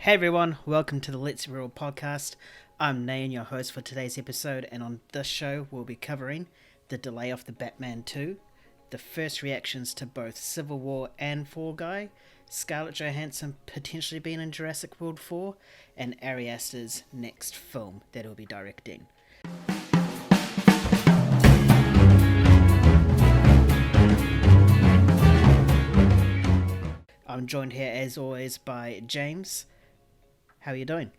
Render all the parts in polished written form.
Hey everyone, welcome to the Let's Be Real podcast. I'm Nayan, your host for today's episode, and on this show we'll be covering the delay of the Batman 2, the first reactions to both Civil War and Fall Guy, Scarlett Johansson potentially being in Jurassic World 4, and Ari Aster's next film that he'll be directing. I'm joined here as always by James. How are you doing?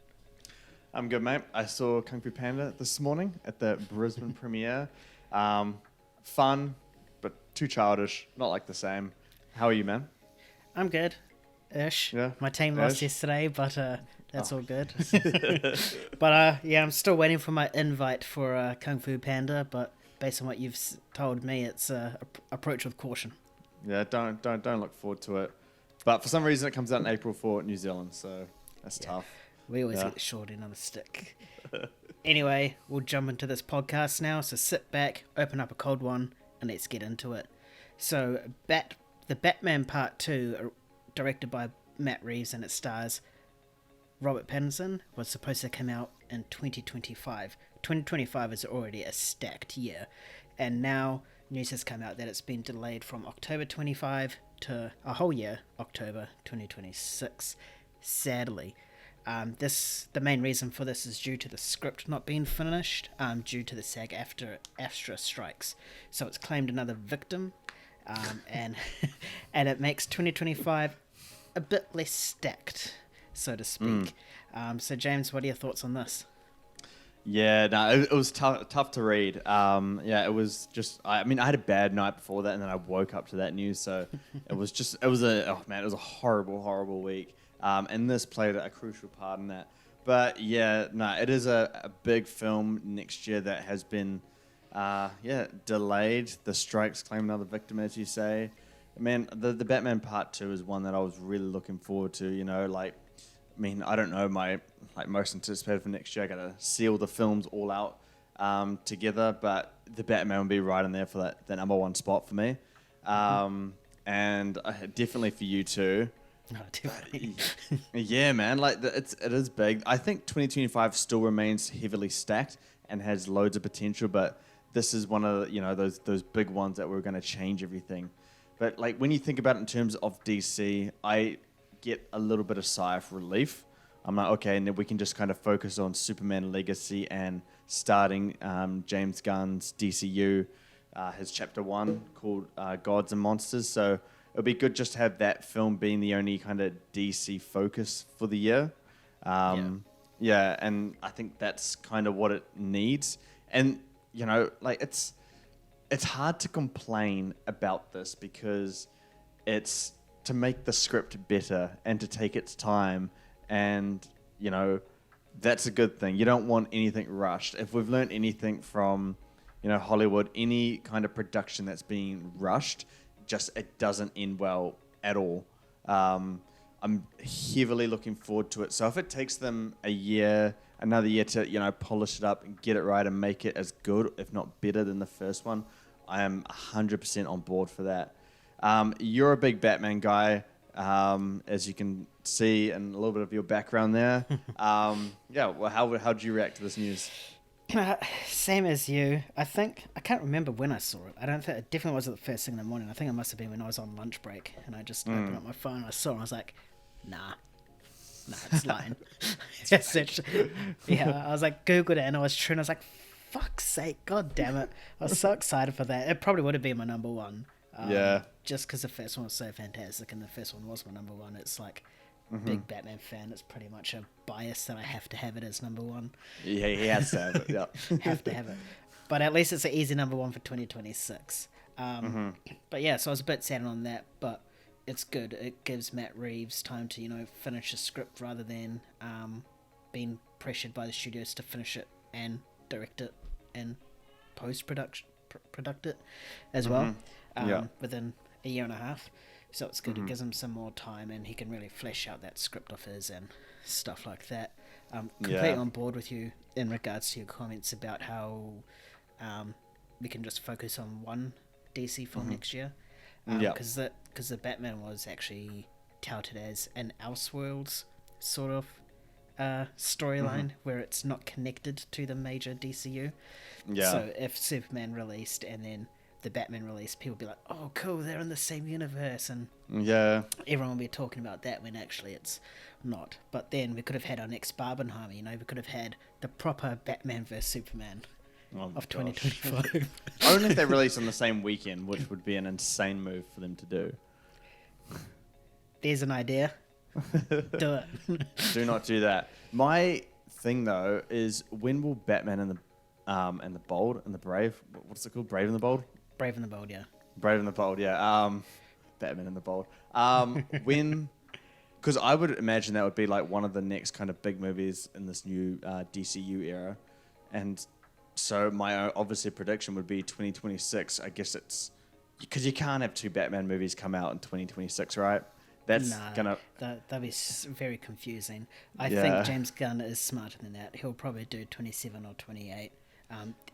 I'm good, mate. I saw Kung Fu Panda this morning at the Brisbane premiere. Fun, but too childish. Not like the same. How are you, man? I'm good. Ish. Yeah. My team lost Ish. yesterday, but that's all good. But yeah, I'm still waiting for my invite for Kung Fu Panda, but based on what you've told me, it's approach with caution. Yeah, don't look forward to it. But for some reason, it comes out in April for New Zealand, so that's tough. We always get the short end of the stick. Anyway, we'll jump into this podcast now, so sit back, open up a cold one, and let's get into it. So, the Batman Part 2, directed by Matt Reeves, and it stars Robert Pattinson, was supposed to come out in 2025. 2025 is already a stacked year, and now news has come out that it's been delayed from October 25 to a whole year, October 2026, sadly. The main reason for this is due to the script not being finished, due to the SAG-AFTRA strikes. So it's claimed another victim, and and it makes 2025 a bit less stacked, so to speak. So James, what are your thoughts on this? Yeah, no, it was tough to read. It was just, I had a bad night before that, and then I woke up to that news, so it was a horrible week. And this played a crucial part in that. But yeah, no, it is a big film next year that has been, delayed. The strikes claim another victim, as you say. Man, the Batman Part 2 is one that I was really looking forward to, I don't know, my most anticipated for next year. I got to see all the films all out together, but the Batman will be right in there for that number one spot for me, and definitely for you too. No, definitely. Yeah, man, it is big. I think 2025 still remains heavily stacked and has loads of potential, but this is one of those big ones that we're going to change everything. But when you think about it in terms of DC, I get a little bit of sigh of relief. I'm like, okay, and then we can just kind of focus on Superman Legacy and starting James Gunn's DCU, his chapter 1 called Gods and Monsters. So it'll be good just to have that film being the only kind of DC focus for the year. And I think that's kind of what it needs. And, it's hard to complain about this because it's to make the script better and to take its time, and that's a good thing. You don't want anything rushed. If we've learned anything from Hollywood, any kind of production that's being rushed, it doesn't end well at all. I'm heavily looking forward to it. So if it takes them another year to polish it up and get it right and make it as good, if not better than the first one, I am 100% on board for that. You're a big Batman guy, as you can see in a little bit of your background there. How did you react to this news? Same as you. I can't remember when I saw it. It definitely wasn't the first thing in the morning. I think it must have been when I was on lunch break and I just opened up my phone and I saw it and I was like, nah, it's lying. I was like, Googled it and it was true and I was like, fuck's sake, god damn it. I was so excited for that. It probably would have been my number one. Just because the first one was so fantastic and the first one was my number one. It's like, big Batman fan. It's pretty much a bias that I have to have it as number one. Yeah, he has to have it. Yeah, have to have it. But at least it's an easy number one for 2026. But yeah, so I was a bit sad on that, but it's good. It gives Matt Reeves time to finish the script rather than being pressured by the studios to finish it and direct it and post-production product it as well within a year and a half. So it's good. It gives him some more time and he can really flesh out that script of his and stuff like that. Completely on board with you in regards to your comments about how we can just focus on one DC film next year. Because the Batman was actually touted as an Elseworlds sort of storyline where it's not connected to the major DCU. Yeah. So if Superman released and then the Batman released, people would be like, oh, cool, they're in the same universe. And Yeah. everyone will be talking about that when actually it's not. But then we could have had our next Barbenheimer, you know, we could have had the proper Batman vs Superman of 2025. Only if they release on the same weekend, which would be an insane move for them to do. There's an idea. Do it. Do not do that. My thing though is, when will Batman and the Bold and the Brave, what's it called? Brave and the Bold? Brave and the Bold, yeah. Brave and the Bold, yeah. Batman and the Bold. When, because I would imagine that would be like one of the next kind of big movies in this new DCU era, and so my obviously prediction would be 2026. I guess it's because you can't have two Batman movies come out in 2026, right? That's that'd be very confusing. I think James Gunn is smarter than that. He'll probably do 27 or 28.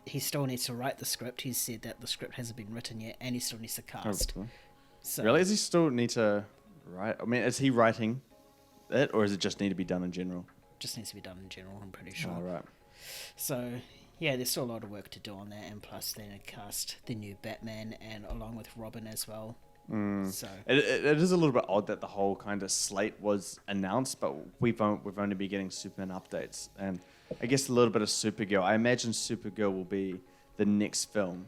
He still needs to write the script. He's said that the script hasn't been written yet, and he still needs to cast. So, really? Does he still need to write? I mean, is he writing it, or does it just need to be done in general? Just needs to be done in general, I'm pretty sure. Oh, right. So, yeah, there's still a lot of work to do on that, and plus they cast the new Batman, and along with Robin as well. So it is a little bit odd that the whole kind of slate was announced, but we've only been getting Superman updates, and I guess a little bit of Supergirl. I imagine Supergirl will be the next film,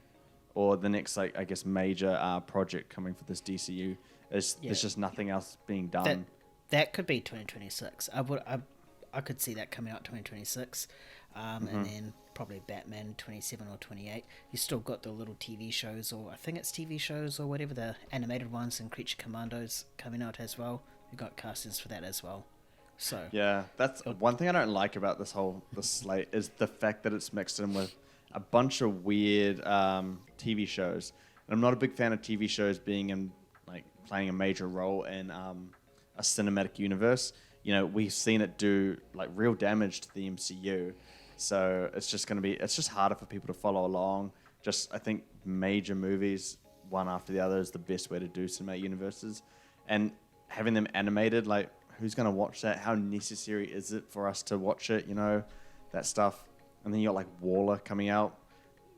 or the next, like, I guess, major project coming for this DCU. There's just nothing else being done. That could be 2026. I could see that coming out 2026, and then probably Batman 27 or 28. You still got the little TV shows, or I think it's TV shows or whatever, the animated ones, and Creature Commandos coming out as well. We got castings for that as well. So yeah, that's one thing I don't like about this slate is the fact that it's mixed in with a bunch of weird TV shows. And I'm not a big fan of TV shows being in, like, playing a major role in a cinematic universe. You know, we've seen it do like real damage to the MCU. So it's just harder for people to follow along. I think major movies, one after the other, is the best way to do cinematic universes. And having them animated, like, who's going to watch that? How necessary is it for us to watch it? You know, that stuff. And then you got like Waller coming out.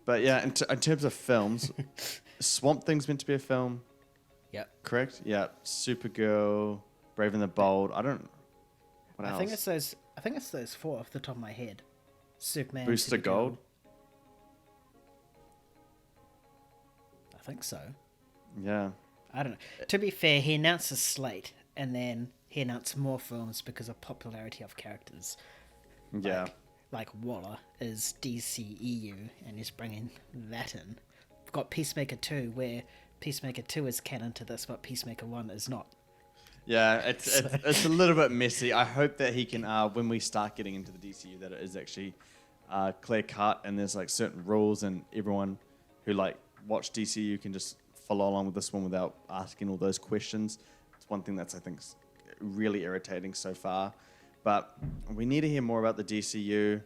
But yeah, in terms of films, Swamp Thing's meant to be a film. Yep. Correct? Yeah. Supergirl, Brave and the Bold. What else? I think it's those four off the top of my head. Superman, Booster Supergirl. Gold. I think so. Yeah. I don't know. To be fair, he announced a slate, and then he announced more films because of popularity of characters. Yeah. Like Waller is DCEU, and he's bringing that in. We've got Peacemaker 2, where Peacemaker 2 is canon to this, but Peacemaker 1 is not. Yeah, it's a little bit messy. I hope that he can, when we start getting into the DCU, that it is actually clear cut, and there's like certain rules, and everyone who like watch DCU can just follow along with this one without asking all those questions. It's one thing that's, I think, really irritating so far. But we need to hear more about the DCU.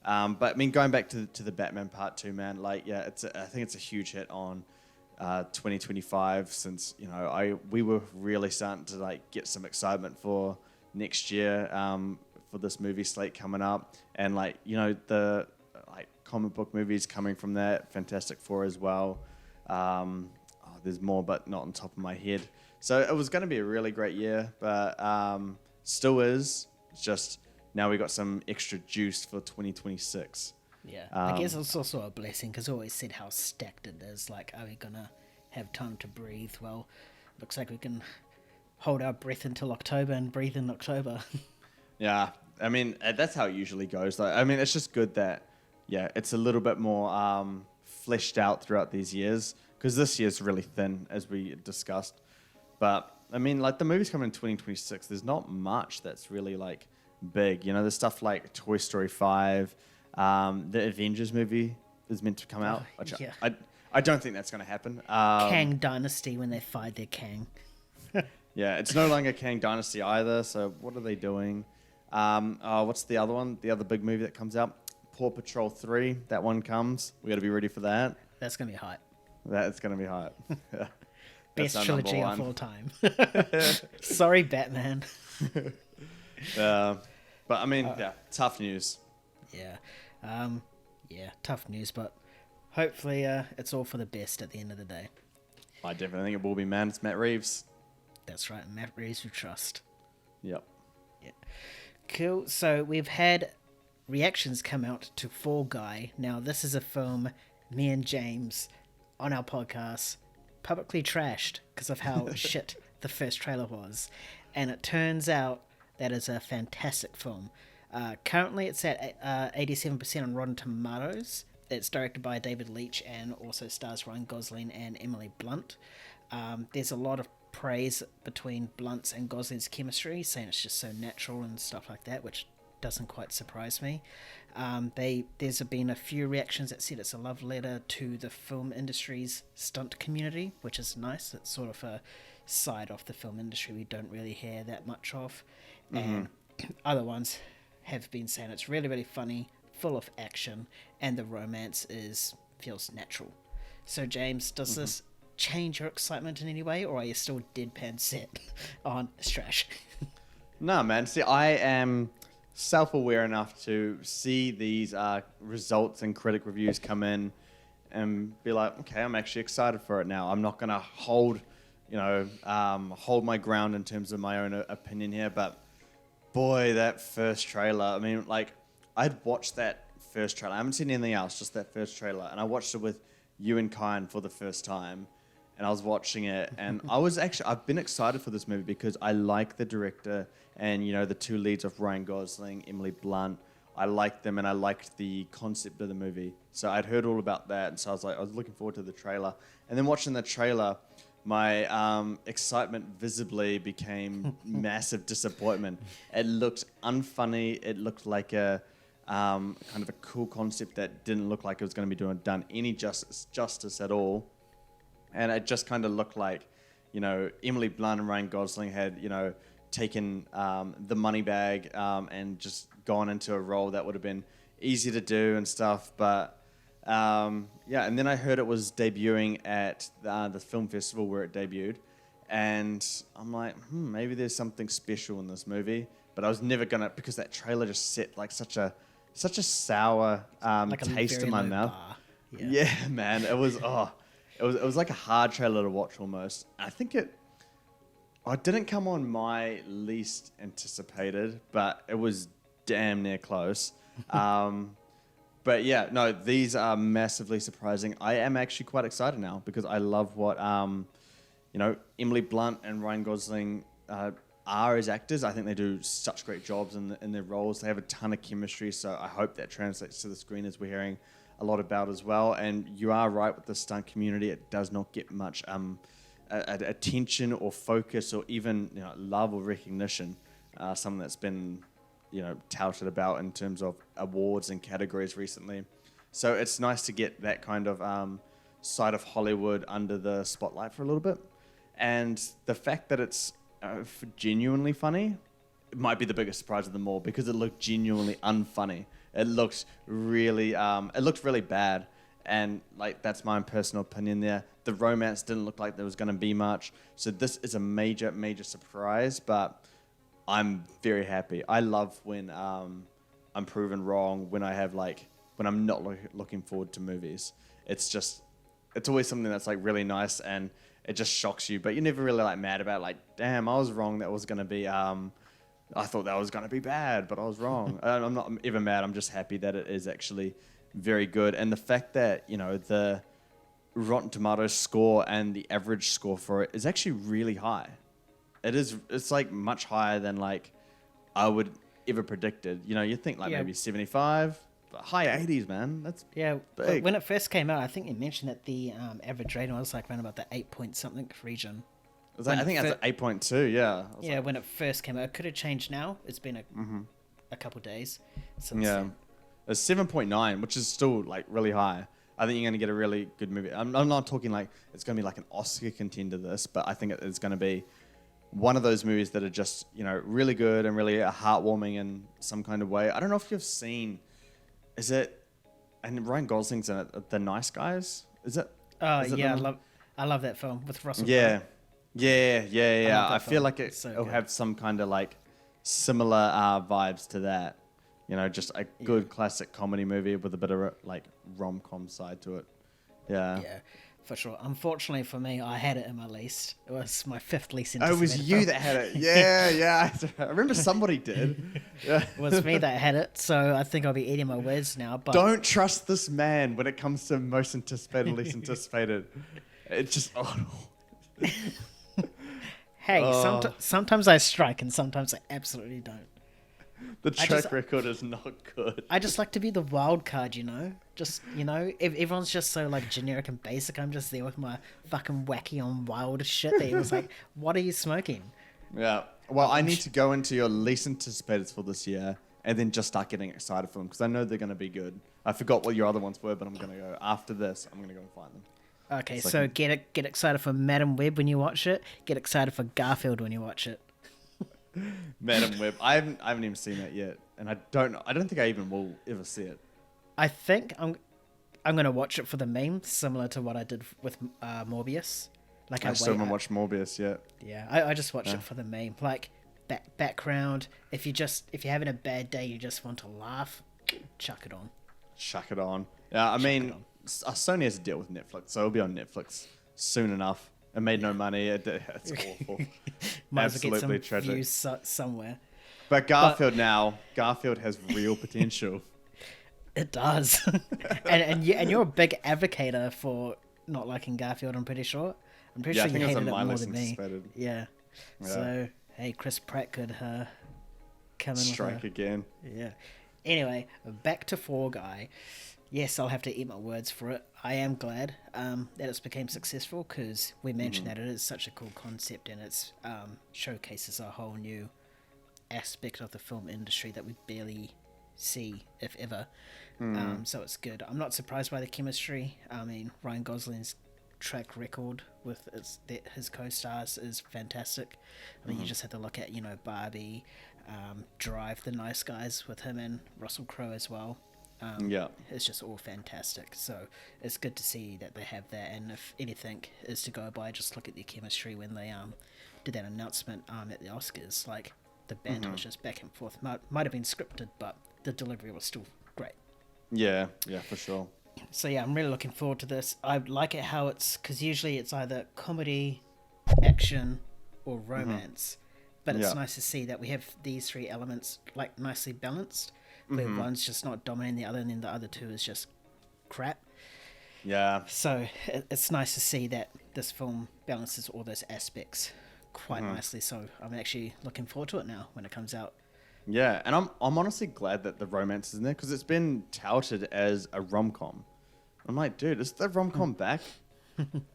But I mean, going back to the Batman Part 2, man, like, yeah, I think it's a huge hit on 2025, since, you know, we were really starting to like get some excitement for next year, for this movie slate coming up, and like, you know, the like comic book movies coming from that, Fantastic Four as well. There's more, but not on top of my head. So it was going to be a really great year, but still is. It's just now we got some extra juice for 2026. Yeah, I guess it's also a blessing, because I always said how stacked it is. Like, are we going to have time to breathe? Well, looks like we can hold our breath until October and breathe in October. Yeah, I mean, that's how it usually goes. Like, I mean, it's just good that, yeah, it's a little bit more fleshed out throughout these years, because this year's really thin, as we discussed. But, I mean, like, the movies coming in 2026, there's not much that's really, like, big. You know, there's stuff like Toy Story 5, the Avengers movie is meant to come out. Yeah. I don't think that's going to happen. Kang Dynasty, when they fired their Kang. Yeah, it's no longer Kang Dynasty either, so what are they doing? What's the other one? The other big movie that comes out? Paw Patrol 3. That one comes. We got to be ready for that. That's going to be hype. That's going to be hype. Best trilogy of all time. Sorry, Batman. But I mean, yeah, tough news. Yeah. Yeah, tough news, but hopefully it's all for the best at the end of the day. I definitely think it will be, man. It's Matt Reeves. That's right, Matt Reeves we trust. Yep. Yeah. Cool. So we've had reactions come out to Fall Guy. Now, this is a film me and James on our podcast publicly trashed because of how shit the first trailer was. And it turns out that is a fantastic film. Currently, it's at 87% on Rotten Tomatoes. It's directed by David Leitch and also stars Ryan Gosling and Emily Blunt. There's a lot of praise between Blunt's and Gosling's chemistry, saying it's just so natural and stuff like that, which doesn't quite surprise me. There's been a few reactions that said it's a love letter to the film industry's stunt community, which is nice. It's sort of a side of the film industry we don't really hear that much of. And other ones have been saying it's really, really funny, full of action, and the romance feels natural. So, James, does this change your excitement in any way, or are you still deadpan set on it's trash? No, man. See, I am self-aware enough to see these results and critic reviews come in and be like, okay, I'm actually excited for it now. I'm not going to hold my ground in terms of my own opinion here, but boy, that first trailer. I mean, like, I'd watched that first trailer. I haven't seen anything else, just that first trailer. And I watched it with you and Kyan for the first time. And I was watching it. And I've been excited for this movie because I like the director and, the two leads of Ryan Gosling, Emily Blunt. I liked them and I liked the concept of the movie. So I'd heard all about that. And so I was looking forward to the trailer. And then watching the trailer, my excitement visibly became massive disappointment. It looked unfunny. It looked like a kind of a cool concept that didn't look like it was going to be done any justice at all. And it just kind of looked like, Emily Blunt and Ryan Gosling had, taken the money bag and just gone into a role that would have been easy to do and stuff. But and then I heard it was debuting at the film festival where it debuted, and I'm like, maybe there's something special in this movie. But I was never gonna, because that trailer just set like such a sour like taste in my mouth. Yeah, man, it was it was like a hard trailer to watch almost. I think it didn't come on my least anticipated, but it was damn near close. But yeah, no, these are massively surprising. I am actually quite excited now because I love what Emily Blunt and Ryan Gosling are as actors. I think they do such great jobs in their roles. They have a ton of chemistry, so I hope that translates to the screen, as we're hearing a lot about as well. And you are right with the stunt community; it does not get much attention or focus or even love or recognition. Something that's been touted about in terms of awards and categories recently. So it's nice to get that kind of side of Hollywood under the spotlight for a little bit. And the fact that it's genuinely funny, it might be the biggest surprise of them all because it looked genuinely unfunny. It looked really bad. And like, that's my personal opinion there. The romance didn't look like there was going to be much. So this is a major, major surprise, but I'm very happy. I love when I'm proven wrong, when I'm not looking forward to movies. It's always something that's like really nice and it just shocks you, but you're never really like mad about like, damn, I was wrong. That was going to be, I thought that was going to be bad, but I was wrong. I'm not ever mad. I'm just happy that it is actually very good. And the fact that, the Rotten Tomatoes score and the average score for it is actually really high. It's like much higher than like I would ever predicted. You think like maybe 75, but high 80s, man. That's big. When it first came out, I think you mentioned that the average rating was like around about the 8 point something region. I think that's 8.2. Yeah. Yeah, when it first came out, it could have changed now. It's been a couple days since. Yeah, it's 7.9, which is still like really high. I think you're going to get a really good movie. I'm not talking like it's going to be like an Oscar contender, this, but I think it's going to be one of those movies that are just, really good and really heartwarming in some kind of way. I don't know if you've seen, and Ryan Gosling's in it, The Nice Guys? Is it? Oh, yeah, I love that film with Russell Yeah. Crowe. Yeah. I feel film. like It's so it'll good. have some kind of like similar vibes to that. You know, just a good classic comedy movie with a bit of like rom-com side to it. Yeah. Yeah, for sure. Unfortunately for me, I had it in my least. It was my fifth least Oh, it was anticipated you film. that had it. Yeah. I remember somebody did. Yeah. It was me that had it, so I think I'll be eating my words now. But Don't trust this man when it comes to most anticipated, least anticipated. It's just, hey, sometimes I strike and sometimes I absolutely don't. the track record is not good. I just like to be the wild card, you know? Just, you know, if everyone's just so, like, generic and basic, I'm just there with my fucking wacky on wild shit that it was like, what are you smoking? Yeah. Well, I need to go into your least anticipated for this year and then just start getting excited for them because I know they're going to be good. I forgot what your other ones were, but I'm going to go after this. I'm going to go and find them. Okay, so get get excited for Madam Web when you watch it. Get excited for Garfield when you watch it. Madam Web. I haven't even seen that yet, and I don't think I even will ever see it. I think I'm gonna watch it for the meme, similar to what I did with Morbius. Like I still haven't watched Morbius yet. Yeah, I just watched it for the meme. Like background. If you're having a bad day, you just want to laugh, chuck it on. Chuck it on. Yeah, I mean, Sony has to deal with Netflix, so it'll be on Netflix soon enough. It made no money. It's awful. Might as well Absolutely get some tragic. views somewhere. But Garfield Garfield has real potential. It does, and you're a big advocate for not liking Garfield. I'm pretty sure. I'm pretty sure you hated it more than me. Yeah. So hey, Chris Pratt could come in strike again. Yeah. Anyway, back to Fall Guy. Yes, I'll have to eat my words for it. I am glad that it's became successful because we mentioned that it is such a cool concept and it showcases a whole new aspect of the film industry that we barely see, if ever. So it's good. I'm not surprised by the chemistry. I mean, Ryan Gosling's track record with his co-stars is fantastic. I mean, you just have to look at, Barbie, Drive, The Nice Guys with him and Russell Crowe as well. It's just all fantastic. So it's good to see that they have that. And if anything is to go by, just look at their chemistry when they did that announcement at the Oscars. Like the banter was just back and forth. Might have been scripted, but the delivery was still great. Yeah, for sure. So yeah, I'm really looking forward to this. I like it how because usually it's either comedy, action, or romance. But it's nice to see that we have these three elements like nicely balanced. Where one's just not dominating the other, and then the other two is just crap. Yeah. So it's nice to see that this film balances all those aspects quite nicely. So I'm actually looking forward to it now when it comes out. Yeah, and I'm honestly glad that the romance is in there because it's been touted as a rom-com. I'm like, dude, is the rom-com back?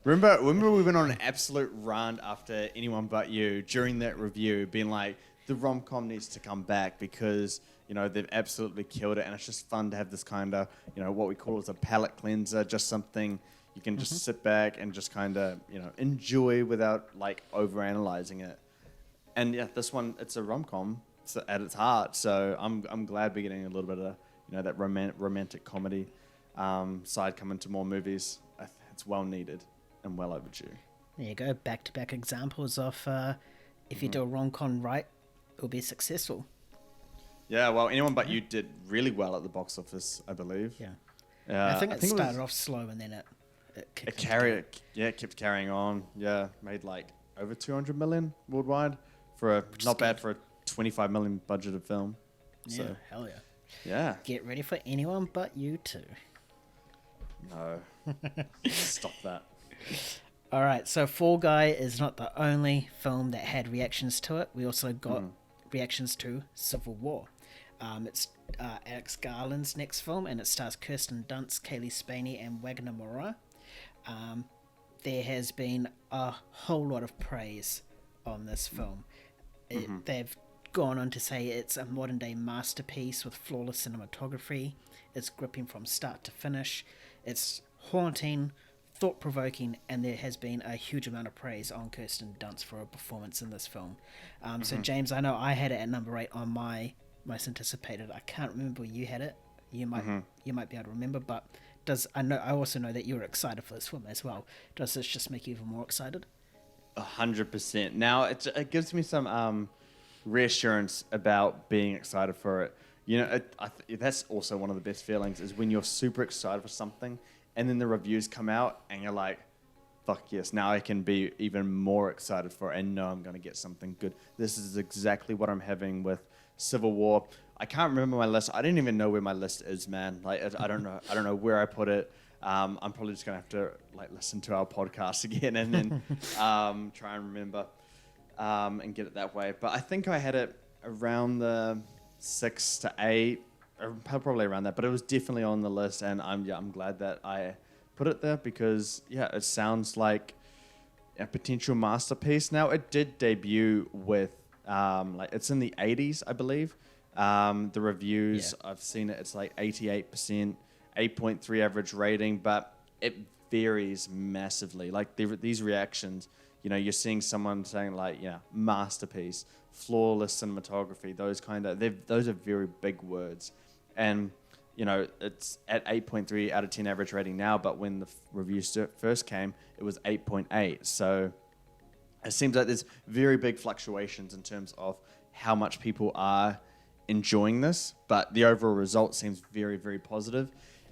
Remember we went on an absolute rant after Anyone But You during that review, being like, the rom-com needs to come back because they've absolutely killed it, and it's just fun to have this kind of what we call as a palate cleanser, just something you can just sit back and just kind of enjoy without like overanalyzing it. And yeah, this one, it's a rom-com at its heart, so I'm glad we're getting a little bit of that romantic comedy side coming to more movies. It's well needed and well overdue. There you go, back-to-back examples of if you do a rom-com right, it'll be successful. Yeah, well, Anyone But You did really well at the box office, I believe. Yeah. I think it started off slow and then it kicked it kept carrying on. Yeah, made like over 200 million worldwide for not bad for a 25 million budgeted film. Yeah, So, hell yeah. yeah. Get ready for Anyone But You too. No. Stop that. All right, so Fall Guy is not the only film that had reactions to it. We also got reactions to Civil War. It's Alex Garland's next film, and it stars Kirsten Dunst, Kaylee Spaney, and Wagner Moura. There has been a whole lot of praise on this film. They've gone on to say it's a modern-day masterpiece with flawless cinematography. It's gripping from start to finish. It's haunting, thought-provoking, and there has been a huge amount of praise on Kirsten Dunst for her performance in this film. So, James, I know I had it at number 8 on my most anticipated. I can't remember where you had it. You might be able to remember, but I also know that you were excited for this film as well. Does this just make you even more excited? 100%. Now it gives me some reassurance about being excited for it. You know, that's also one of the best feelings is when you're super excited for something and then the reviews come out and you're like, fuck yes, now I can be even more excited for it and know I'm going to get something good. This is exactly what I'm having with Civil War. I can't remember my list. I didn't even know where my list is, man. Like, I don't know. I don't know where I put it. I'm probably just going to have to like listen to our podcast again and then try and remember and get it that way. But I think I had it around the 6 to 8, probably around that. But it was definitely on the list, and I'm glad that I put it there because it sounds like a potential masterpiece. Now it did debut with like it's in the 80s, I believe. The reviews I've seen it's like 88%, 8.3 average rating, but it varies massively. Like these reactions, you know, you're seeing someone saying like, masterpiece, flawless cinematography, those are very big words, and you know, it's at 8.3 out of 10 average rating now, but when the reviews first came, it was 8.8. So it seems like there's very big fluctuations in terms of how much people are enjoying this, but the overall result seems very, very positive.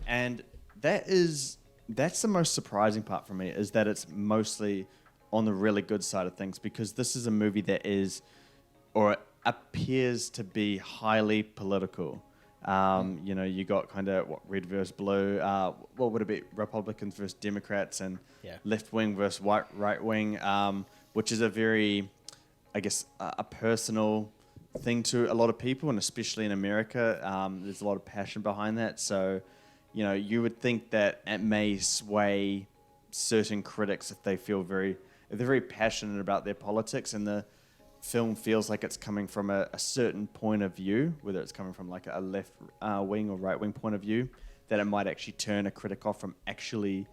And that's the most surprising part for me, is that it's mostly on the really good side of things, because this is a movie that is, or appears to be, highly political. You know, you got kind of red versus blue. What would it be? Republicans versus Democrats, and left wing versus right wing, which is a very, I guess, a personal thing to a lot of people, and especially in America, there's a lot of passion behind that. So, you know, you would think that it may sway certain critics if they're very passionate about their politics, and the film feels like it's coming from a certain point of view, whether it's coming from like a left wing or right wing point of view, that it might actually turn a critic off from actually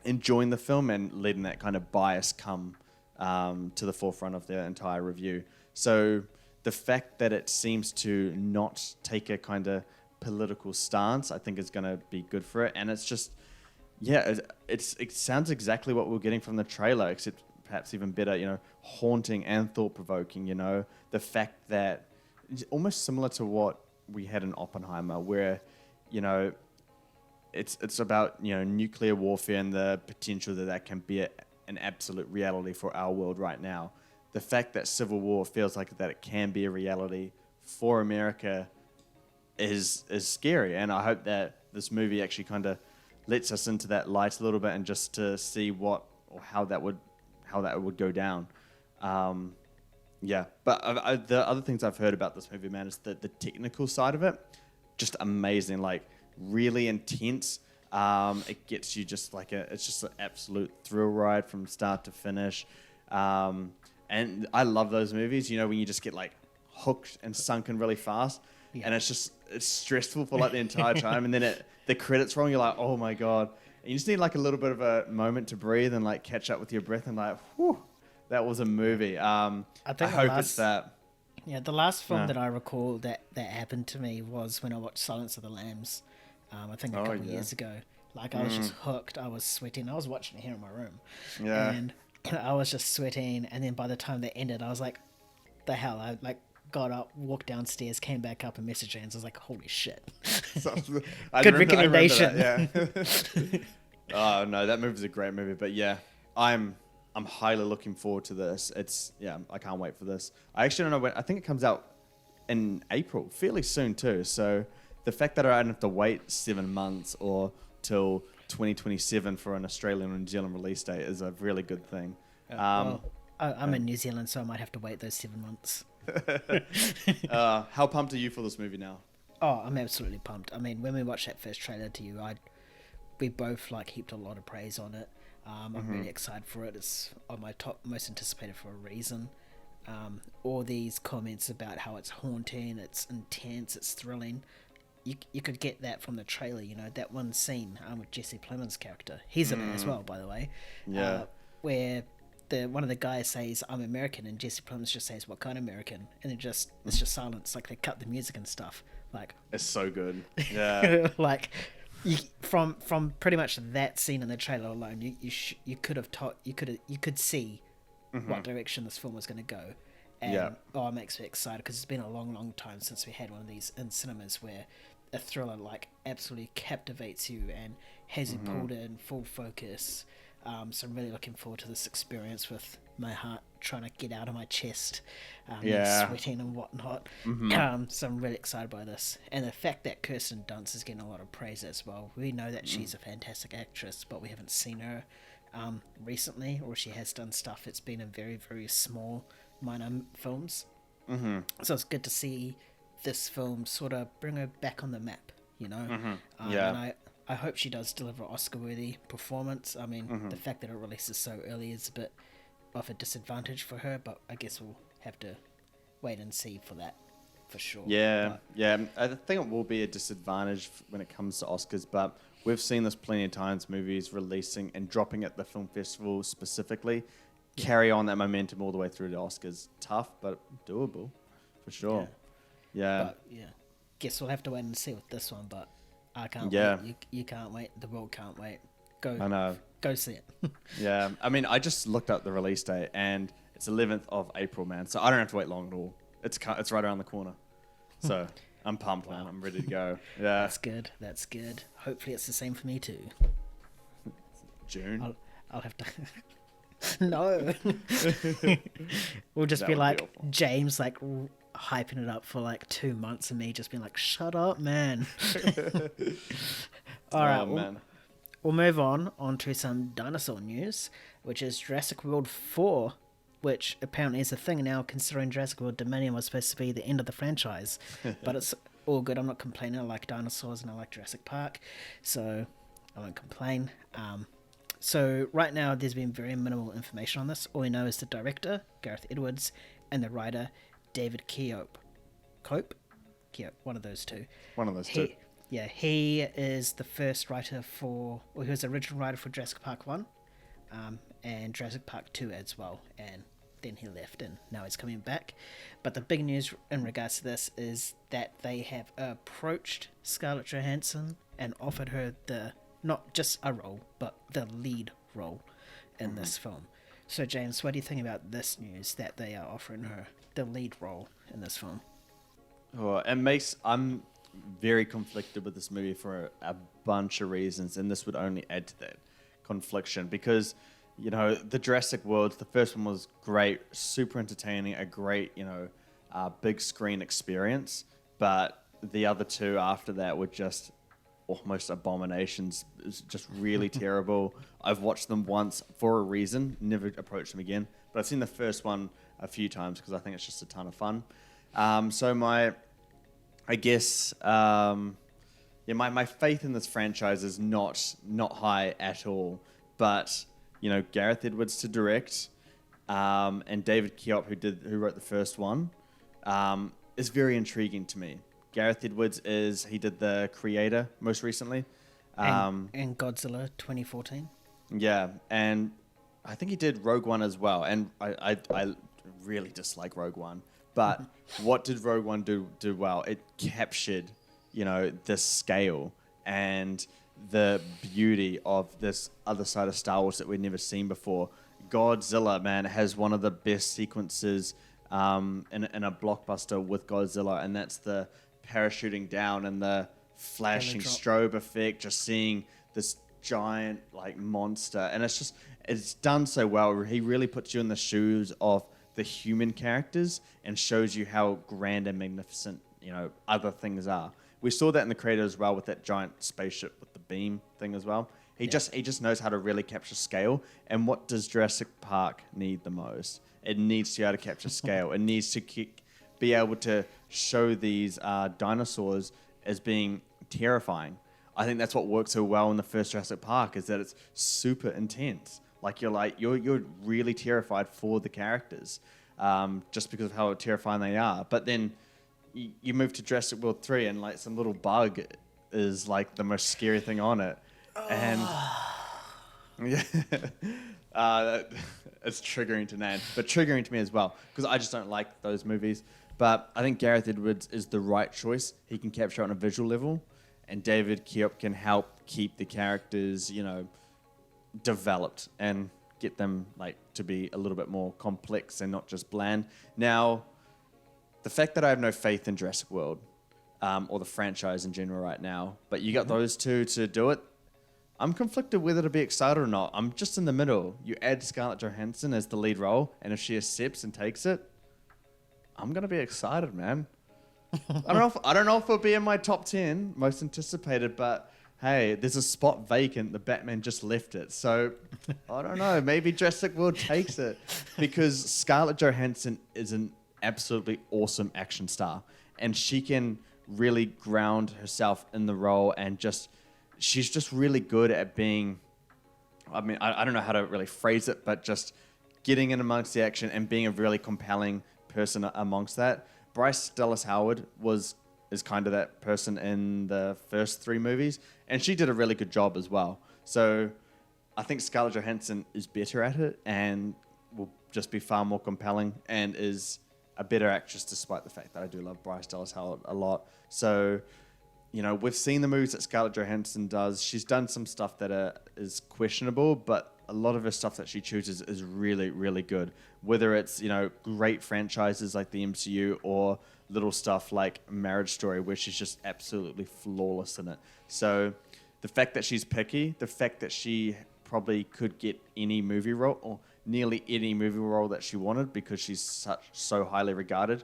enjoying the film and letting that kind of bias come to the forefront of their entire review. So the fact that it seems to not take a kind of political stance, I think is going to be good for it. And it's just, it sounds exactly what we're getting from the trailer, except perhaps even better, you know, haunting and thought-provoking, you know. The fact that it's almost similar to what we had in Oppenheimer, where, you know, it's about, you know, nuclear warfare and the potential that can be an absolute reality for our world right now. The fact that Civil War feels like that it can be a reality for America is scary, and I hope that this movie actually kind of lets us into that light a little bit, and just to see what or how that would go down. But the other things I've heard about this movie, man, is the technical side of it, just amazing, like really intense. It gets you just like it's just an absolute thrill ride from start to finish. And I love those movies, you know, when you just get like hooked and sunken really fast, and it's stressful for like the entire time, and then the credits roll, and you're like, oh my god. And you just need like a little bit of a moment to breathe and like catch up with your breath, and like, whew, that was a movie. I hope it's that. Yeah, the last film that I recall that happened to me was when I watched Silence of the Lambs. I think a couple of years ago. Like, I was just hooked. I was sweating. I was watching it here in my room. Yeah. And I was just sweating. And then by the time they ended, I was like, the hell? I like got up, walked downstairs, came back up and messaged James. I was like, holy shit. Good recommendation. Oh, no, that movie's a great movie. But yeah, I'm highly looking forward to this. I can't wait for this. I actually don't know when. I think it comes out in April, fairly soon too. So the fact that I don't have to wait 7 months or till 2027 for an Australian or New Zealand release date is a really good thing. I'm in New Zealand, so I might have to wait those 7 months. How pumped are you for this movie now? Oh, I'm absolutely pumped. I mean, when we watched that first trailer to you, we both like heaped a lot of praise on it. I'm really excited for it. It's on my top most anticipated for a reason. All these comments about how it's haunting, it's intense, it's thrilling. You could get that from the trailer, you know, that one scene with Jesse Plemons' character. He's in it as well, by the way. Yeah. Where one of the guys says, I'm American, and Jesse Plemons just says, what kind of American? And it's just silence. Like, they cut the music and stuff. Like, it's so good. Yeah. Like, from pretty much that scene in the trailer alone, you could see what direction this film was going to go. And Yeah. it makes me excited because it's been a long, long time since we had one of these in cinemas where a thriller like absolutely captivates you and has you pulled in full focus. So I'm really looking forward to this experience with my heart trying to get out of my chest, and sweating and whatnot. So I'm really excited by this, and the fact that Kirsten Dunst is getting a lot of praise as well. We know that she's a fantastic actress, but we haven't seen her recently, or she has done stuff. It's been in very, very small, minor films. So it's good to see this film sort of bring her back on the map, you know. And I hope she does deliver an Oscar-worthy performance. I mean, the fact that it releases so early is a bit of a disadvantage for her, but I guess we'll have to wait and see for that, for sure. Yeah. I think it will be a disadvantage when it comes to Oscars, but we've seen this plenty of times, movies releasing and dropping at the film festival specifically. Carry on that momentum all the way through the Oscars. Tough, but doable, for sure. Yeah. But, guess we'll have to wait and see with this one, but I can't wait. You can't wait. The world can't wait. I know. Go see it. Yeah. I mean, I just looked up the release date, and it's 11th of April, man. So I don't have to wait long at all. It's right around the corner. So I'm pumped, man. I'm ready to go. Yeah. That's good. Hopefully it's the same for me too. June? I'll have to... No. We'll just be like James, like hyping it up for like 2 months, and me just being like, shut up, man. All right, man. We'll move on to some dinosaur news, which is Jurassic World 4, which apparently is a thing now, considering Jurassic World Dominion was supposed to be the end of the franchise. But it's all good. I'm not complaining. I like dinosaurs and I like Jurassic Park, so I won't complain. So right now there's been very minimal information on this. All we know is the director, Gareth Edwards, and the writer, David Koepp, one of those two. Yeah, he is the first writer he was the original writer for Jurassic Park 1, and Jurassic Park 2 as well, and then he left, and now he's coming back. But the big news in regards to this is that they have approached Scarlett Johansson and offered her not just a role, but the lead role in this film. So James, what do you think about this news, that they are offering her the lead role in this film? I'm very conflicted with this movie for a bunch of reasons, and this would only add to that confliction because, you know, the Jurassic World, the first one was great, super entertaining, a great, big screen experience, but the other two after that were just almost abominations. It was just really terrible. I've watched them once for a reason, never approached them again, but I've seen the first one a few times because I think it's just a ton of fun. So my faith in this franchise is not high at all. But Gareth Edwards to direct, and David Koepp who wrote the first one, is very intriguing to me. Gareth Edwards he did The Creator most recently, and Godzilla 2014. Yeah, and I think he did Rogue One as well. And I really dislike Rogue One. But what did Rogue One do well? It captured, the scale and the beauty of this other side of Star Wars that we'd never seen before. Godzilla, man, has one of the best sequences in a blockbuster with Godzilla, and that's the parachuting down and the flashing strobe effect, just seeing this giant monster. And it's done so well. He really puts you in the shoes of the human characters and shows you how grand and magnificent other things are. We saw that in The Creator as well, with that giant spaceship with the beam thing as well. He just knows how to really capture scale. And what does Jurassic Park need the most? It needs to be able to capture scale. It needs to be able to show these dinosaurs as being terrifying. I think that's what works so well in the first Jurassic Park, is that it's super intense. You're really terrified for the characters, just because of how terrifying they are. But then you move to Jurassic World 3 and some little bug is the most scary thing on it. And it's triggering to Nan, but triggering to me as well, because I just don't like those movies. But I think Gareth Edwards is the right choice. He can capture it on a visual level, and David Koepp can help keep the characters, developed and get them like to be a little bit more complex and not just bland. Now, the fact that I have no faith in Jurassic World or the franchise in general right now, but you got those two to do it, I'm conflicted whether to be excited or not. I'm just in the middle. You add Scarlett Johansson as the lead role, and if she accepts and takes it, I'm gonna be excited, man. I don't know if it'll be in my top 10 most anticipated, but hey, there's a spot vacant. The Batman just left it, so I don't know. Maybe Jurassic World takes it because Scarlett Johansson is an absolutely awesome action star, and she can really ground herself in the role, and she's just really good at being. I mean, I don't know how to really phrase it, but just getting in amongst the action and being a really compelling person amongst that. Bryce Dallas Howard is kind of that person in the first 3 movies, and she did a really good job as well. So I think Scarlett Johansson is better at it and will just be far more compelling and is a better actress, despite the fact that I do love Bryce Dallas Howard a lot. So, you know, we've seen the movies that Scarlett Johansson does. She's done some stuff that is questionable, but a lot of her stuff that she chooses is really, really good. Whether it's, you know, great franchises like the MCU or little stuff like Marriage Story, where she's just absolutely flawless in it. So the fact that she's picky, the fact that she probably could get any movie role or nearly any movie role that she wanted because she's so highly regarded,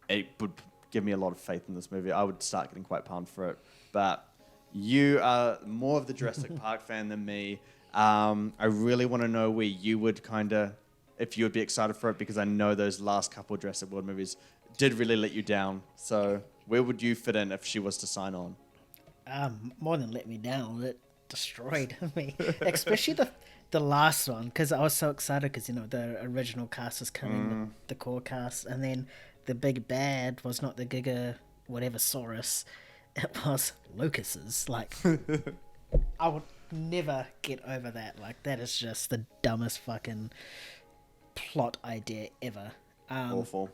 it would give me a lot of faith in this movie. I would start getting quite pumped for it. But you are more of the Jurassic Park fan than me. I really want to know where you would if you would be excited for it, because I know those last couple of Jurassic World movies did really let you down. So where would you fit in if she was to sign on? More than let me down, it destroyed me. Especially the last one, because I was so excited because, you know, the original cast was coming, the core cast, and then the big bad was not the Giga whatever Saurus, it was Lucas's. Like, I would never get over that. Like, that is just the dumbest fucking plot idea ever. Awful.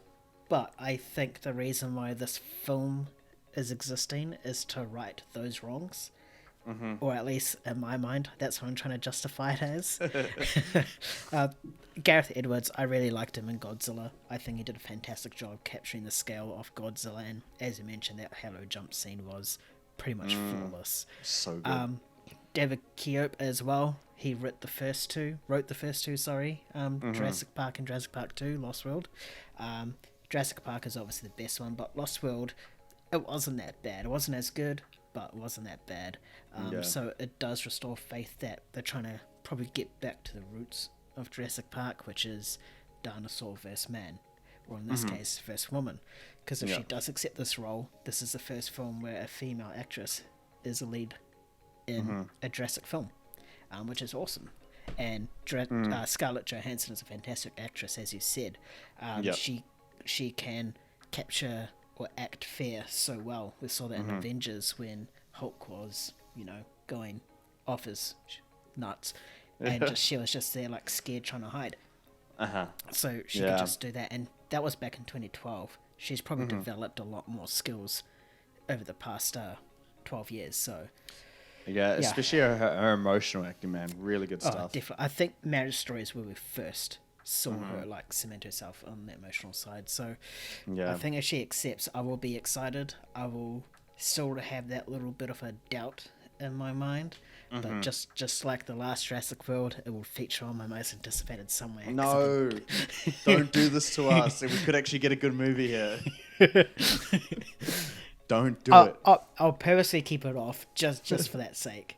But I think the reason why this film is existing is to right those wrongs. Mm-hmm. Or at least in my mind, that's what I'm trying to justify it as. Gareth Edwards, I really liked him in Godzilla. I think he did a fantastic job capturing the scale of Godzilla, and as you mentioned, that halo jump scene was pretty much flawless. So good. David Keope as well. He wrote the first two. Jurassic Park and Jurassic Park 2, Lost World. Jurassic Park is obviously the best one, but Lost World, it wasn't that bad. It wasn't as good, but it wasn't that bad. So it does restore faith that they're trying to probably get back to the roots of Jurassic Park, which is dinosaur versus man, or in this case, versus woman. Because if she does accept this role, this is the first film where a female actress is a lead in a Jurassic film, which is awesome. And Scarlett Johansson is a fantastic actress, as you said. She can capture or act fair so well. We saw that in Avengers when Hulk was, you know, going off his nuts, and she was just there like scared trying to hide. So she could just do that, and that was back in 2012. She's probably developed a lot more skills over the past 12 years. So especially her emotional acting, man, really good stuff. Definitely. I think Marriage Story is where we first saw her like cement herself on the emotional side. So I think if she accepts, I will be excited. I will still have that little bit of a doubt in my mind, but just like the last Jurassic World, it will feature on my most anticipated somewhere. No, don't do this to us. We could actually get a good movie here. Don't do it. I'll purposely keep it off just for that sake.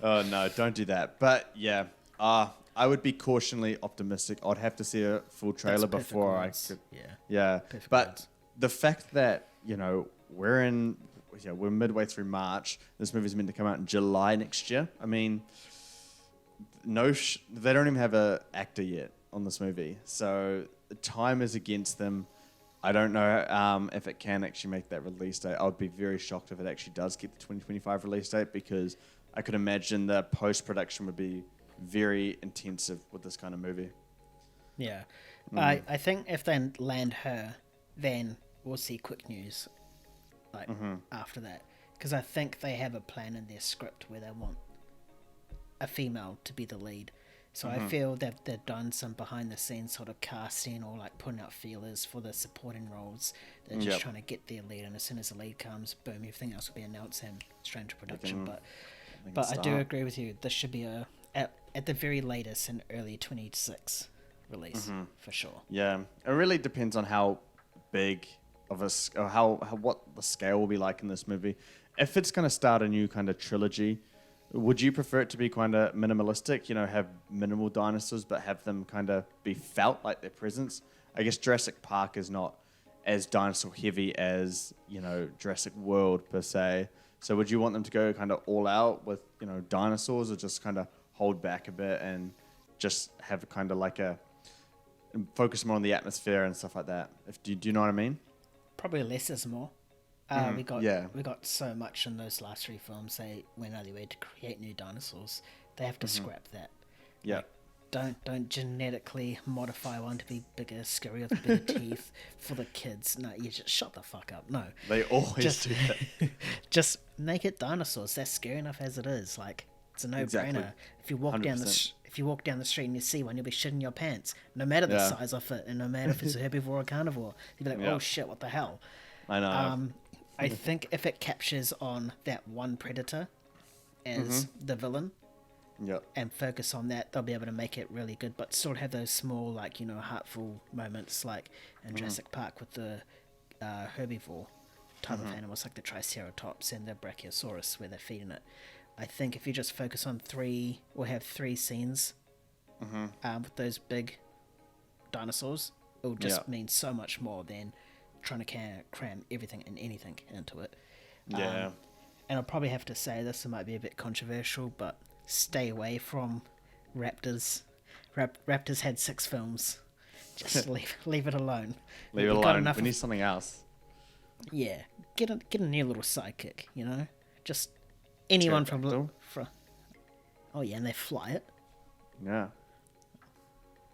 Oh no, don't do that. But yeah, I would be cautiously optimistic. I'd have to see a full trailer before I could. Yeah. Perfect but words. The fact that, you know, we're midway through March. This movie's meant to come out in July next year. I mean, they don't even have an actor yet on this movie, so the time is against them. I don't know if it can actually make that release date. I would be very shocked if it actually does get the 2025 release date, because I could imagine the post-production would be very intensive with this kind of movie. Yeah. I think if they land her, then we'll see quick news after that. Because I think they have a plan in their script where they want a female to be the lead. So I feel that they've done some behind the scenes sort of casting or like putting out feelers for the supporting roles. They're just trying to get their lead, and as soon as the lead comes, boom, everything else will be announced and straight into production. But I do agree with you. This should be at the very latest an early 26 release for sure. Yeah, it really depends on how big of a or how what the scale will be like in this movie. If it's going to start a new kind of trilogy, would you prefer it to be kind of minimalistic? You know, have minimal dinosaurs, but have them kind of be felt like their presence. I guess Jurassic Park is not as dinosaur heavy as, you know, Jurassic World per se. So would you want them to go kind of all out with, you know, dinosaurs, or just kind of hold back a bit and just have kind of like focus more on the atmosphere and stuff like that? Do you know what I mean? Probably less is more. We got so much in those last 3 films. They went out of their way to create new dinosaurs. They have to scrap that. Yeah. Like, don't genetically modify one to be bigger, scarier, with bigger teeth for the kids. No, you just shut the fuck up. No. They always do that. Just make it dinosaurs. That's scary enough as it is. Like, it's a no-brainer. Exactly. If you walk down the street and you see one, you'll be shitting your pants. No matter the size of it, and no matter if it's a herbivore or carnivore, you'll be like, oh shit, what the hell? I know. I think if it captures on that one predator as the villain, and focus on that, they'll be able to make it really good, but still have those small, like, you know, heartful moments, like in Jurassic Park with the herbivore type of animals, like the Triceratops and the Brachiosaurus, where they're feeding it. I think if you just focus on 3, or have 3 scenes with those big dinosaurs, it'll just mean so much more than trying to cram everything and anything into it. And I'll probably have to say this, it might be a bit controversial, but stay away from Raptors. Raptors had 6 films. Just leave it alone. Leave it alone. We need something else. Yeah, get a new little sidekick. You know, just anyone from. Oh yeah, and they fly it. Yeah.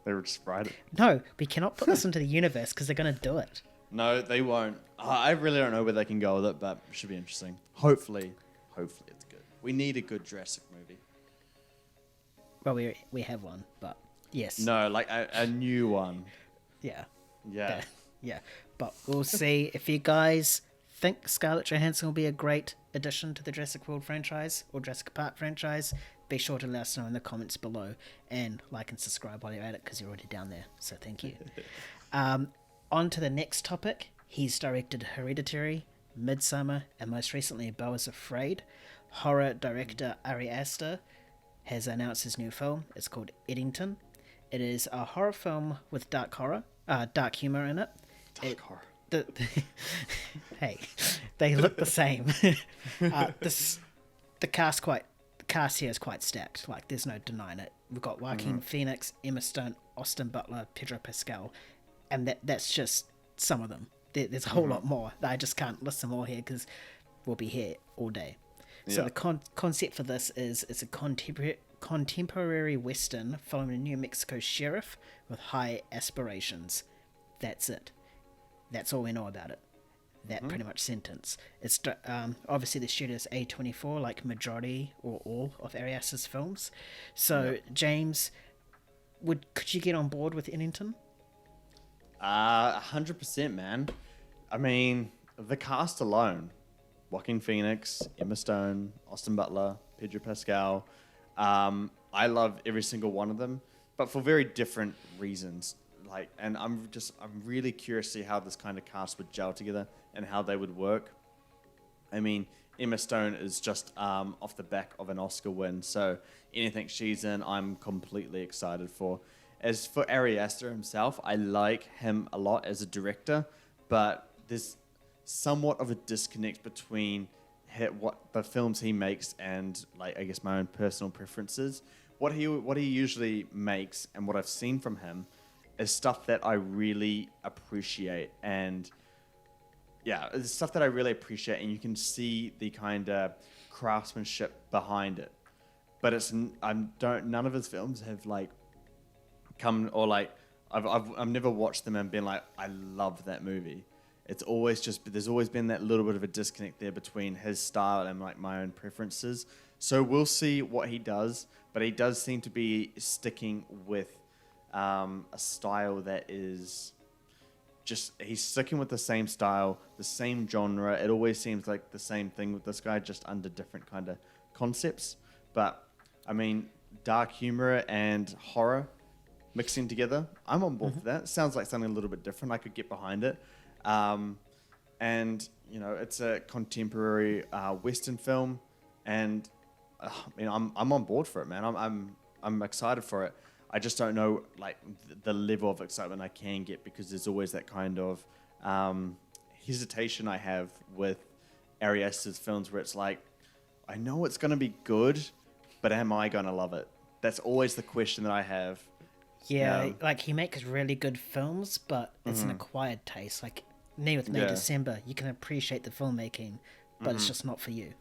They would just ride it. No, we cannot put this into the universe because they're gonna do it. No, they won't. I really don't know where they can go with it, but it should be interesting. Hopefully it's good. We need a good Jurassic movie. Well, we have one, but yes. No, like a new one. Yeah. Yeah. Yeah. But we'll see. If you guys think Scarlett Johansson will be a great addition to the Jurassic World franchise or Jurassic Park franchise, be sure to let us know in the comments below, and like and subscribe while you're at it, because you're already down there. So thank you. On to the next topic. He's directed Hereditary, Midsummer, and most recently Beau is Afraid. Horror director Ari Aster has announced his new film. It's called Eddington. It is a horror film with dark humor in it. Dark horror. Hey, they look the same. The cast here is quite stacked. Like, there's no denying it. We've got Joaquin Phoenix, Emma Stone, Austin Butler, Pedro Pascal, and that's just some of them. There's a whole lot more. I just can't list them all here because we'll be here all day. So the concept for this is it's a contemporary Western following a New Mexico sheriff with high aspirations. That's it. That's all we know about it. That pretty much sentence. It's obviously the studio's A24, like majority or all of Ari Aster's films. So James, could you get on board with Eddington? 100%, man. I mean, the cast alone: Joaquin Phoenix, Emma Stone, Austin Butler, Pedro Pascal. I love every single one of them, but for very different reasons. And I'm really curious to see how this kind of cast would gel together and how they would work. I mean, Emma Stone is just off the back of an Oscar win, so anything she's in, I'm completely excited for. As for Ari Aster himself, I like him a lot as a director, but there's somewhat of a disconnect between what the films he makes and, like, I guess my own personal preferences. What he usually makes and what I've seen from him is stuff that I really appreciate, and it's stuff that I really appreciate, and you can see the kind of craftsmanship behind it. But none of his films have come, or I've never watched them and been like, I love that movie. It's always there's always been that little bit of a disconnect there between his style and my own preferences. So we'll see what he does, but he does seem to be sticking with a style that is just, he's sticking with the same style, the same genre. It always seems like the same thing with this guy, just under different kind of concepts. But I mean, dark humor and horror mixing together, I'm on board for that. Sounds like something a little bit different. I could get behind it. And you know, it's a contemporary Western film, and I mean, I'm on board for it, man. I'm excited for it. I just don't know like the level of excitement I can get, because there's always that kind of hesitation I have with Ari Aster's films, where it's like, I know it's going to be good, but am I going to love it? That's always the question that I have. Yeah, like he makes really good films, but it's an acquired taste. Like me with May December, you can appreciate the filmmaking, but it's just not for you.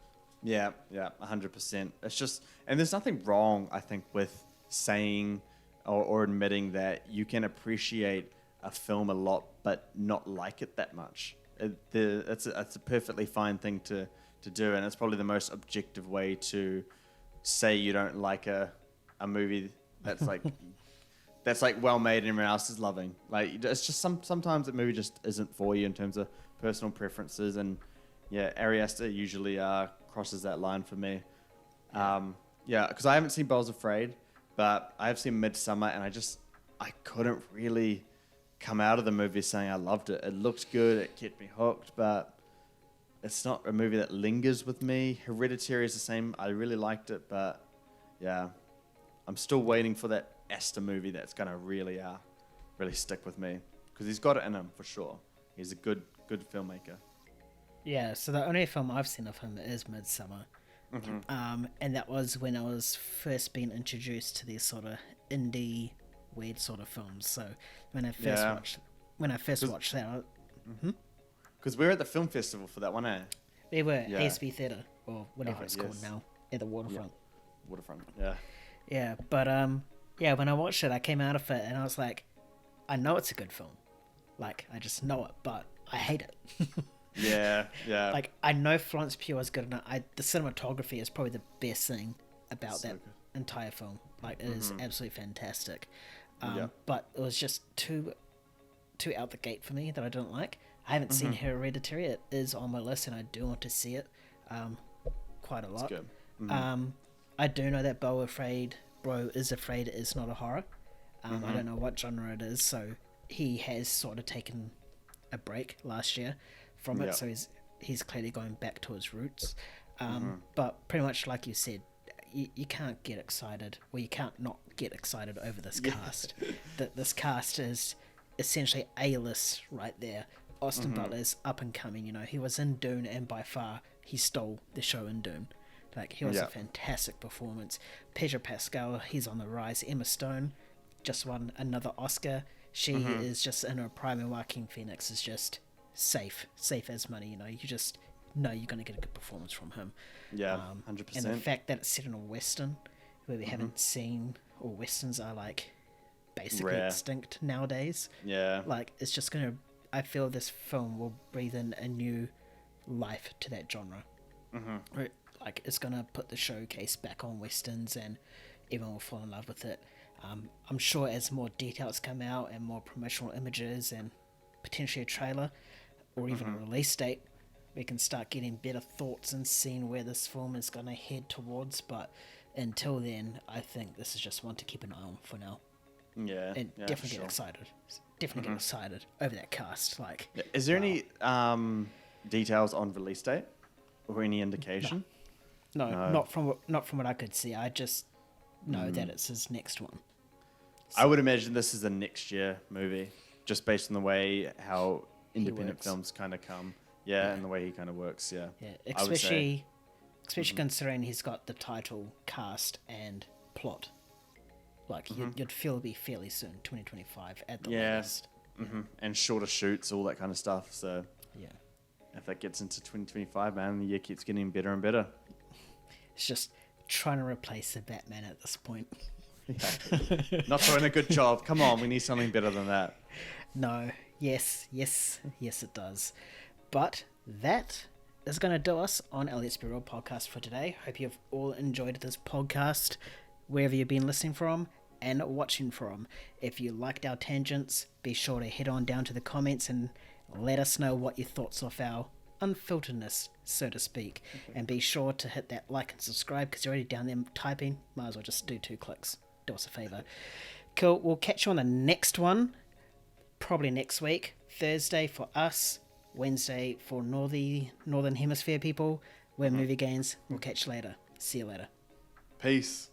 Yeah, 100%. It's just, and there's nothing wrong, I think, with saying or admitting that you can appreciate a film a lot, but not like it that much. It's a perfectly fine thing to do, and it's probably the most objective way to say you don't like a movie that's like that's like well made and everyone else is loving. Like, it's just sometimes the movie just isn't for you in terms of personal preferences, and yeah, Ari Aster usually crosses that line for me. Because I haven't seen Belle's Afraid, but I have seen Midsommar, and I couldn't really come out of the movie saying I loved it. It looked good, it kept me hooked, but it's not a movie that lingers with me. Hereditary is the same. I really liked it, but yeah, I'm still waiting for that Aster movie that's gonna really stick with me, because he's got it in him for sure. He's a good filmmaker. Yeah, so the only film I've seen of him is Midsommar. And that was when I was first being introduced to these sort of indie, weird sort of films. So when I first watched that, because we're at the film festival for that one, eh? We were at ASB Theatre, or whatever it's called now, at the Waterfront. Yeah. Waterfront, yeah. Yeah, but when I watched it, I came out of it and I was like, I know it's a good film. Like, I just know it, but I hate it. Yeah. Like, I know Florence Pugh is good enough. The cinematography is probably the best thing about that entire film. Like, it is absolutely fantastic. But it was just too out the gate for me that I didn't like. I haven't seen Hereditary. It is on my list, and I do want to see it quite a lot. That's good. I do know that Bro is Afraid is not a horror. I don't know what genre it is, so he has sort of taken a break last year from it, so he's clearly going back to his roots. But pretty much like you said, you can't get excited, or you can't not get excited over this cast. This cast is essentially A-list right there. Austin Butler's up and coming, you know. He was in Dune, and by far he stole the show in Dune. Like, he was a fantastic performance. Pedro Pascal, he's on the rise. Emma Stone just won another Oscar. She is just in her prime, and Joaquin Phoenix is just safe as money, you know. You just know you're going to get a good performance from him. Yeah, 100%. And the fact that it's set in a Western, where we haven't seen, or Westerns are like basically rare, extinct nowadays. Yeah. Like, it's just going to, I feel this film will breathe in a new life to that genre. Like, it's going to put the showcase back on Westerns, and everyone will fall in love with it. I'm sure as more details come out, and more promotional images, and potentially a trailer, or even a release date, we can start getting better thoughts and seeing where this film is going to head towards. But until then, I think this is just one to keep an eye on for now. Yeah. And definitely get excited. Definitely get excited over that cast. Like, is there any details on release date, or any indication? No, not from what I could see. I just know that it's his next one. So, I would imagine this is a next year movie, just based on the way how independent films kind of come. Yeah, and the way he kind of works. Yeah. Especially considering he's got the title, cast, and plot. Like, you'd feel it'd be fairly soon, 2025 at the latest. And shorter shoots, all that kind of stuff. So yeah, if that gets into 2025, man, the year keeps getting better and better. It's just trying to replace the Batman at this point. Not doing a good job. Come on, we need something better than that. No. Yes, it does. But that is going to do us on our Let's Be Real podcast for today. Hope you've all enjoyed this podcast, wherever you've been listening from and watching from. If you liked our tangents, be sure to head on down to the comments and let us know what your thoughts of our unfilteredness, so to speak. And be sure to hit that like and subscribe, because you're already down there typing. Might as well just do 2 clicks. Do us a favour. Cool. We'll catch you on the next one, probably next week. Thursday for us, Wednesday for Northern Hemisphere people. We're Movie Gains. We'll catch you later. See you later. Peace.